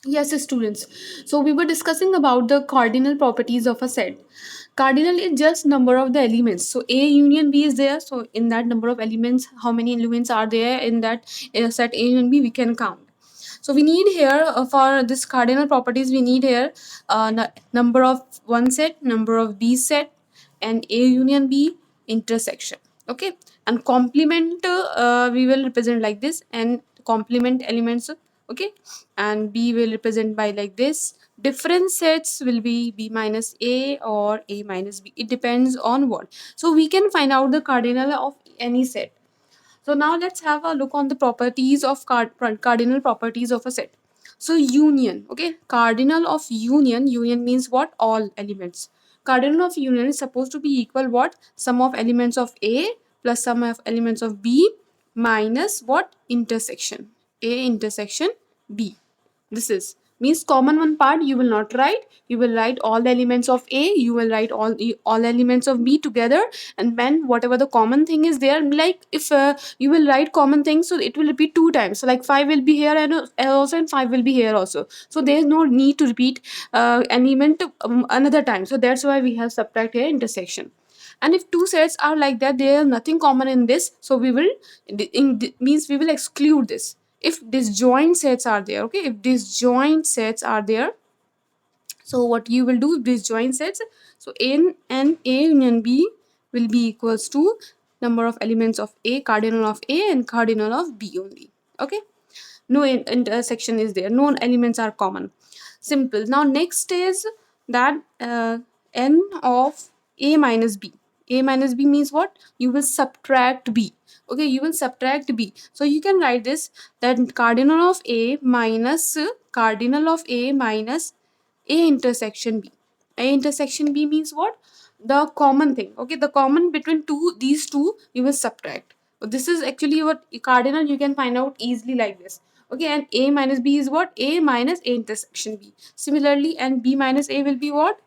Yes, students. So we were discussing about the cardinal properties of a set. Cardinal is just number of the elements. So A union B is there. So in that number of elements, how many elements are there in that set A union B? We can count. So we need here for this cardinal properties. We need here number of one set, number of B set, and A union B intersection. Okay, and complement we will represent like this, and complement elements. Okay, and B will represent by like this. Different sets will be B minus A or A minus B. It depends on what. So we can find out the cardinal of any set. So now let's have a look on the properties of cardinal properties of a set. So union, okay, cardinal of union. Union means what? All elements. Cardinal of union is supposed to be equal what? Sum of elements of A plus sum of elements of B minus what? Intersection. A intersection B. This is means common one part you will not write. You will write all the elements of A, you will write all elements of B together, and then whatever the common thing is there, like if you will write common things, so it will repeat two times. So like 5 will be here and also, and 5 will be here also. So there is no need to repeat element another time. So that's why we have subtract here intersection. And if two sets are like that, there is nothing common in this, so we will means we will exclude this. If disjoint sets are there, okay, if disjoint sets are there, so what you will do with disjoint sets, so n and A union B will be equals to number of elements of A, cardinal of A and cardinal of B only. Okay, no intersection is there, no elements are common. Simple. Now next is that n of A minus B. A minus B means what? You will subtract B. Okay, you will subtract B. So you can write this, that cardinal of A minus cardinal of A minus A intersection B. A intersection B means what? The common thing. Okay, the common between these two you will subtract. This is actually what cardinal you can find out easily like this. Okay, and A minus B is what? A minus A intersection B. Similarly, and B minus A will be what?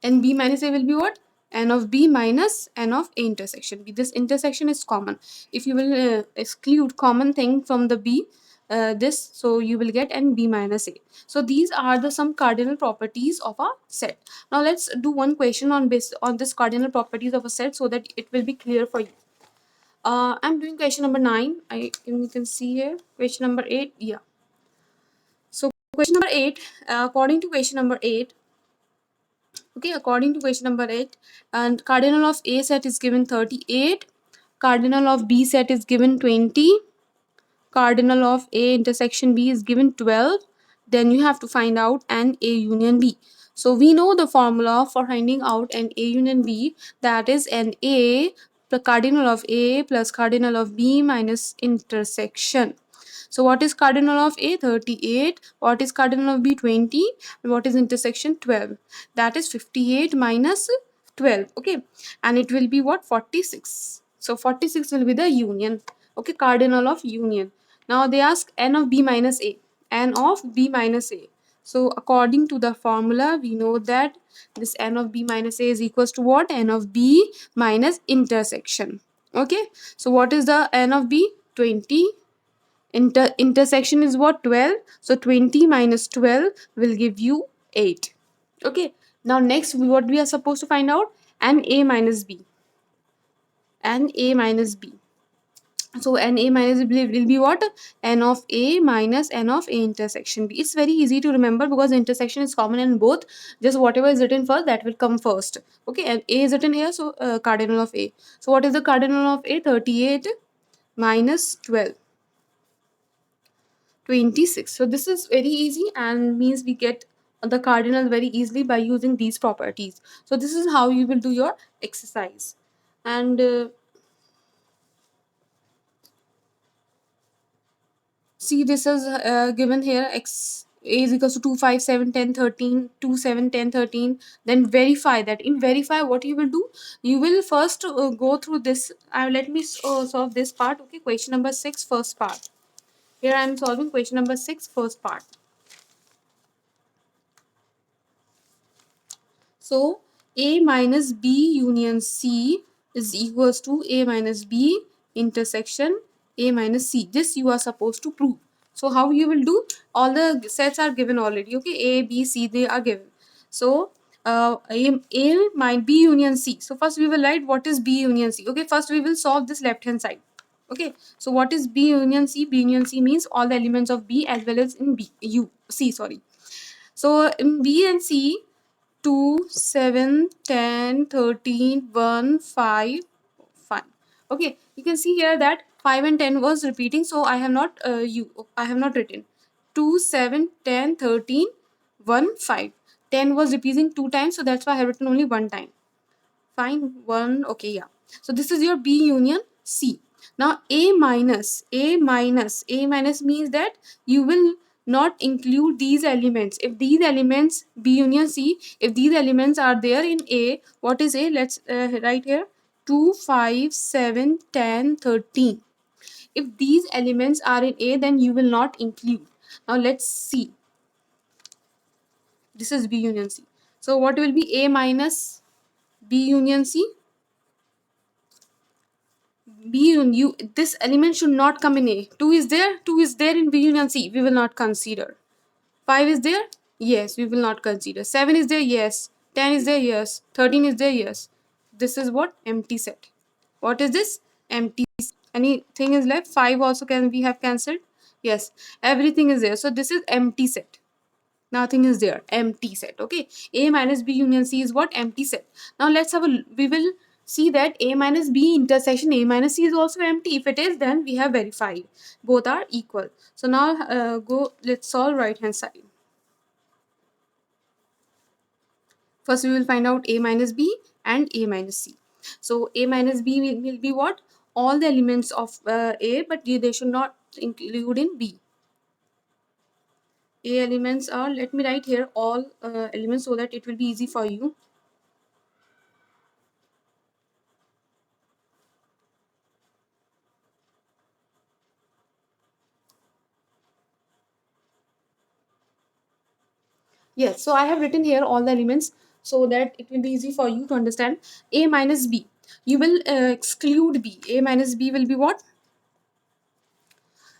And B minus A will be what? N of B minus N of A intersection B. This intersection is common. If you will exclude common thing from the B, this, so you will get N B minus A. So these are the some cardinal properties of a set. Now let's do one question on this cardinal properties of a set, so that it will be clear for you. I'm doing question number 9. You can see here question number 8. Yeah. So question number 8. According to question number 8, okay, according to question number 8, and cardinal of A set is given 38, cardinal of B set is given 20, cardinal of A intersection B is given 12. Then you have to find out an A union B. So we know the formula for finding out an A union B, that is an A, the cardinal of A plus cardinal of B minus intersection. So what is cardinal of A? 38. What is cardinal of B? 20. And what is intersection? 12. That is 58 minus 12. Okay. And it will be what? 46. So 46 will be the union. Okay. Cardinal of union. Now they ask n of B minus A. N of B minus A. So according to the formula, we know that this n of B minus A is equals to what? N of B minus intersection. Okay. So what is the n of B? 20. Intersection is what? 12. So 20 minus 12 will give you 8. Okay. Now next what we are supposed to find out? N A minus B. N A minus B. So n A minus B will be what? N of A minus N of A intersection B. It's very easy to remember because intersection is common in both. Just whatever is written first, that will come first. Okay, and A is written here, so cardinal of A. So what is the cardinal of A? 38 minus 12. 26. So this is very easy and means we get the cardinal very easily by using these properties. So this is how you will do your exercise. And see, this is given here x a is equals to 2 5 7 10 13 2 7 10 13. Then verify that. In verify, what you will do, you will first go through this. Let me solve this part. Okay, question number 6 first part. Here I am solving question number 6 first part. So A minus B union C is equals to A minus B intersection A minus C. This you are supposed to prove. So how you will do? All the sets are given already. Okay, A, B, C, they are given. So A might B union C. So first we will write what is B union C. Okay, first we will solve this left hand side. Okay, so what is B union C? B union C means all the elements of B as well as in C, sorry. So in B and C, 2, 7, 10, 13, 1, 5, 5. Okay, you can see here that 5 and 10 was repeating, so I have not written 2, 7, 10, 13, 1, 5. 10 was repeating two times, so that's why I have written only one time. Fine, one, okay, yeah. So this is your B union C. Now A minus means that you will not include these elements. If these elements B union C, if these elements are there in A, what is A? Let's write here 2, 5, 7, 10, 13. If these elements are in A, then you will not include. Now let's see. This is B union C. So what will be A minus B union C? B union, this element should not come in A. 2 is there, 2 is there in B union C, we will not consider. 5 is there, yes, we will not consider. 7 is there, yes. 10 is there, yes. 13 is there, yes. This is what? Empty set. What is this? Empty. Anything is left? 5 also can we have cancelled? Yes, everything is there. So this is empty set. Nothing is there, empty set. Okay, A minus B union C is what? Empty set. Now let's have we will see that A minus B intersection A minus C is also empty. If it is, then we have verified both are equal. So now let's solve right hand side. First we will find out A minus B and A minus C. So A minus B will be what? All the elements of A, but they should not include in B. A elements are, let me write here all elements so that it will be easy for you. Yes, so I have written here all the elements so that it will be easy for you to understand. A minus B. You will exclude B. A minus B will be what?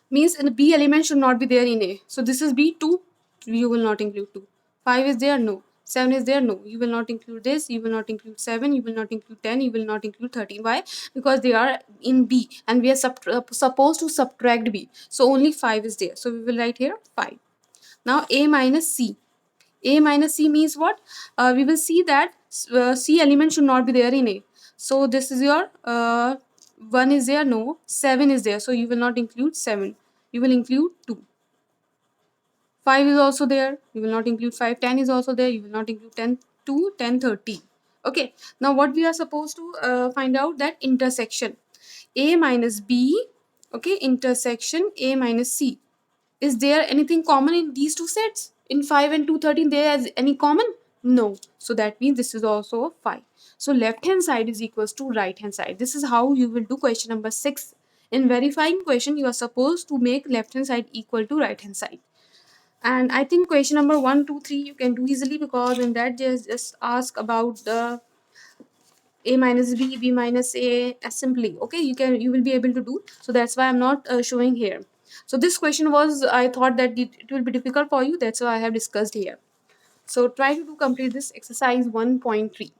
Means the B element should not be there in A. So this is B2. You will not include 2. 5 is there? No. 7 is there? No. You will not include this. You will not include 7. You will not include 10. You will not include 13. Why? Because they are in B and we are supposed to subtract B. So only 5 is there. So we will write here 5. Now A minus C. A minus C means what? We will see that C element should not be there in A. So this is your 1 is there, no. 7 is there, so you will not include 7. You will include 2. 5 is also there, you will not include 5. 10 is also there, you will not include 10. 2, 10, 30. Okay, now what we are supposed to find out, that intersection. A minus B, okay, intersection A minus C. Is there anything common in these two sets? In 5 and 213, there is any common? No. So that means this is also 5. So left hand side is equals to right hand side. This is how you will do question number 6. In verifying question, you are supposed to make left hand side equal to right hand side. And I think question number 1, 2, 3 you can do easily, because in that just ask about the A minus B, B minus A assembly. Okay, you will be able to do. So that's why I'm not showing here. So this question was, I thought that it will be difficult for you. That's why I have discussed here. So try to do complete this exercise 1.3.